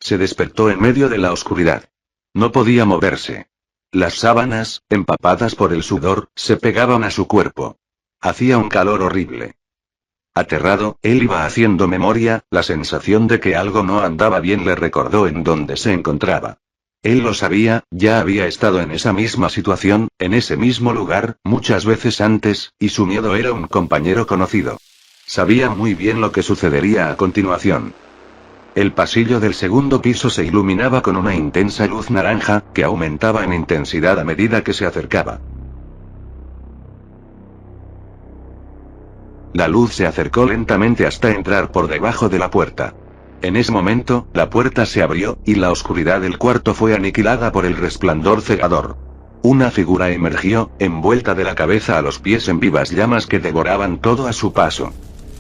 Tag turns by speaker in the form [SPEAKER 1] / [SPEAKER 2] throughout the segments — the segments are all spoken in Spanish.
[SPEAKER 1] Se despertó en medio de la oscuridad. No podía moverse. Las sábanas, empapadas por el sudor, se pegaban a su cuerpo. Hacía un calor horrible. Aterrado, él iba haciendo memoria, la sensación de que algo no andaba bien le recordó en dónde se encontraba. Él lo sabía, ya había estado en esa misma situación, en ese mismo lugar, muchas veces antes, y su miedo era un compañero conocido. Sabía muy bien lo que sucedería a continuación. El pasillo del segundo piso se iluminaba con una intensa luz naranja, que aumentaba en intensidad a medida que se acercaba. La luz se acercó lentamente hasta entrar por debajo de la puerta. En ese momento, la puerta se abrió, y la oscuridad del cuarto fue aniquilada por el resplandor cegador. Una figura emergió, envuelta de la cabeza a los pies en vivas llamas que devoraban todo a su paso.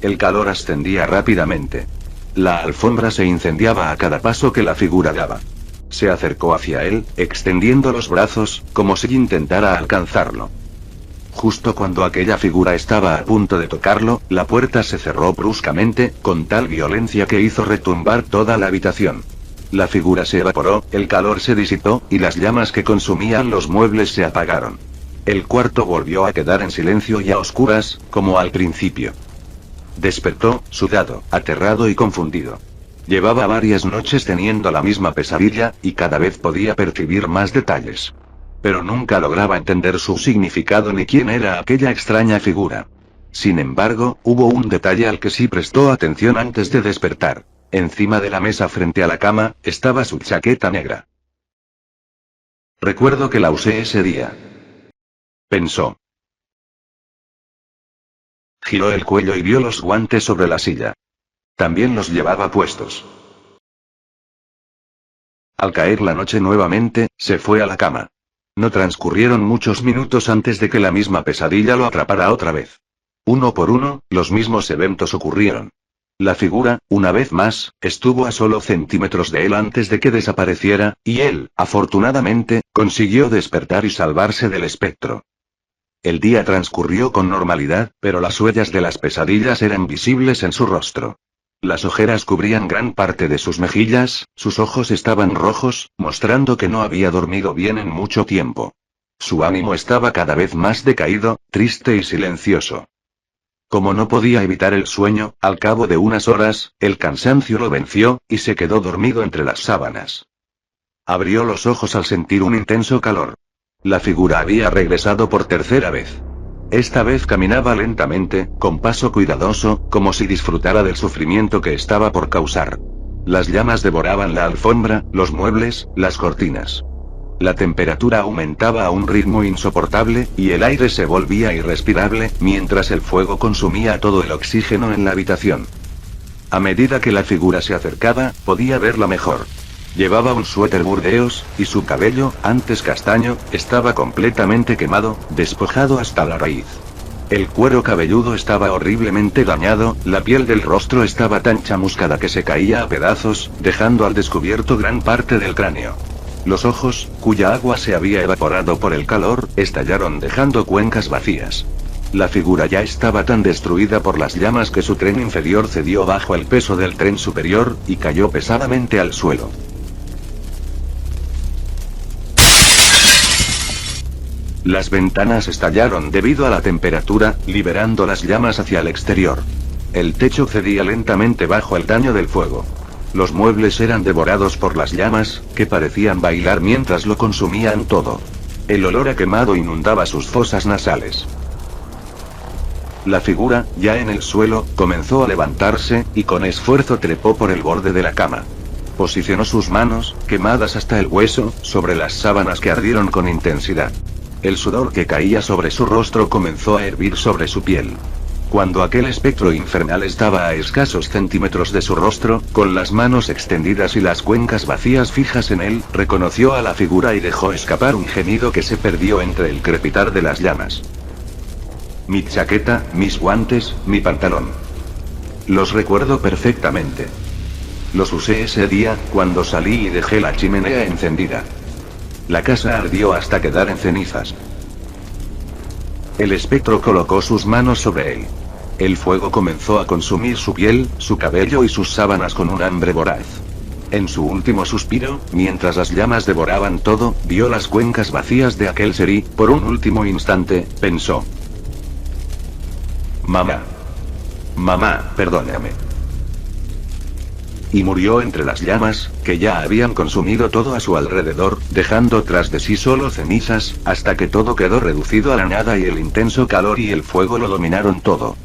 [SPEAKER 1] El calor ascendía rápidamente. La alfombra se incendiaba a cada paso que la figura daba. Se acercó hacia él, extendiendo los brazos, como si intentara alcanzarlo. Justo cuando aquella figura estaba a punto de tocarlo, la puerta se cerró bruscamente, con tal violencia que hizo retumbar toda la habitación. La figura se evaporó, el calor se disipó, y las llamas que consumían los muebles se apagaron. El cuarto volvió a quedar en silencio y a oscuras, como al principio. Despertó, sudado, aterrado y confundido. Llevaba varias noches teniendo la misma pesadilla, y cada vez podía percibir más detalles. Pero nunca lograba entender su significado ni quién era aquella extraña figura. Sin embargo, hubo un detalle al que sí prestó atención antes de despertar. Encima de la mesa frente a la cama, estaba su chaqueta negra. Recuerdo que la usé ese día. Pensó. Giró el cuello y vio los guantes sobre la silla. También los llevaba puestos. Al caer la noche nuevamente, se fue a la cama. No transcurrieron muchos minutos antes de que la misma pesadilla lo atrapara otra vez. Uno por uno, los mismos eventos ocurrieron. La figura, una vez más, estuvo a solo centímetros de él antes de que desapareciera, y él, afortunadamente, consiguió despertar y salvarse del espectro. El día transcurrió con normalidad, pero las huellas de las pesadillas eran visibles en su rostro. Las ojeras cubrían gran parte de sus mejillas, sus ojos estaban rojos, mostrando que no había dormido bien en mucho tiempo. Su ánimo estaba cada vez más decaído, triste y silencioso. Como no podía evitar el sueño, al cabo de unas horas, el cansancio lo venció, y se quedó dormido entre las sábanas. Abrió los ojos al sentir un intenso calor. La figura había regresado por tercera vez. Esta vez caminaba lentamente, con paso cuidadoso, como si disfrutara del sufrimiento que estaba por causar. Las llamas devoraban la alfombra, los muebles, las cortinas. La temperatura aumentaba a un ritmo insoportable, y el aire se volvía irrespirable, mientras el fuego consumía todo el oxígeno en la habitación. A medida que la figura se acercaba, podía verla mejor. Llevaba un suéter burdeos, y su cabello, antes castaño, estaba completamente quemado, despojado hasta la raíz. El cuero cabelludo estaba horriblemente dañado, la piel del rostro estaba tan chamuscada que se caía a pedazos, dejando al descubierto gran parte del cráneo. Los ojos, cuya agua se había evaporado por el calor, estallaron dejando cuencas vacías. La figura ya estaba tan destruida por las llamas que su tren inferior cedió bajo el peso del tren superior, y cayó pesadamente al suelo. Las ventanas estallaron debido a la temperatura, liberando las llamas hacia el exterior. El techo cedía lentamente bajo el daño del fuego. Los muebles eran devorados por las llamas, que parecían bailar mientras lo consumían todo. El olor a quemado inundaba sus fosas nasales. La figura, ya en el suelo, comenzó a levantarse, y con esfuerzo trepó por el borde de la cama. Posicionó sus manos, quemadas hasta el hueso, sobre las sábanas que ardieron con intensidad. El sudor que caía sobre su rostro comenzó a hervir sobre su piel. Cuando aquel espectro infernal estaba a escasos centímetros de su rostro, con las manos extendidas y las cuencas vacías fijas en él, reconoció a la figura y dejó escapar un gemido que se perdió entre el crepitar de las llamas. Mi chaqueta, mis guantes, mi pantalón. Los recuerdo perfectamente. Los usé ese día, cuando salí y dejé la chimenea encendida. La casa ardió hasta quedar en cenizas. El espectro colocó sus manos sobre él. El fuego comenzó a consumir su piel, su cabello y sus sábanas con un hambre voraz. En su último suspiro, mientras las llamas devoraban todo, vio las cuencas vacías de aquel ser y, por un último instante, pensó: Mamá. Mamá, perdóname. Y murió entre las llamas, que ya habían consumido todo a su alrededor, dejando tras de sí solo cenizas, hasta que todo quedó reducido a la nada y el intenso calor y el fuego lo dominaron todo.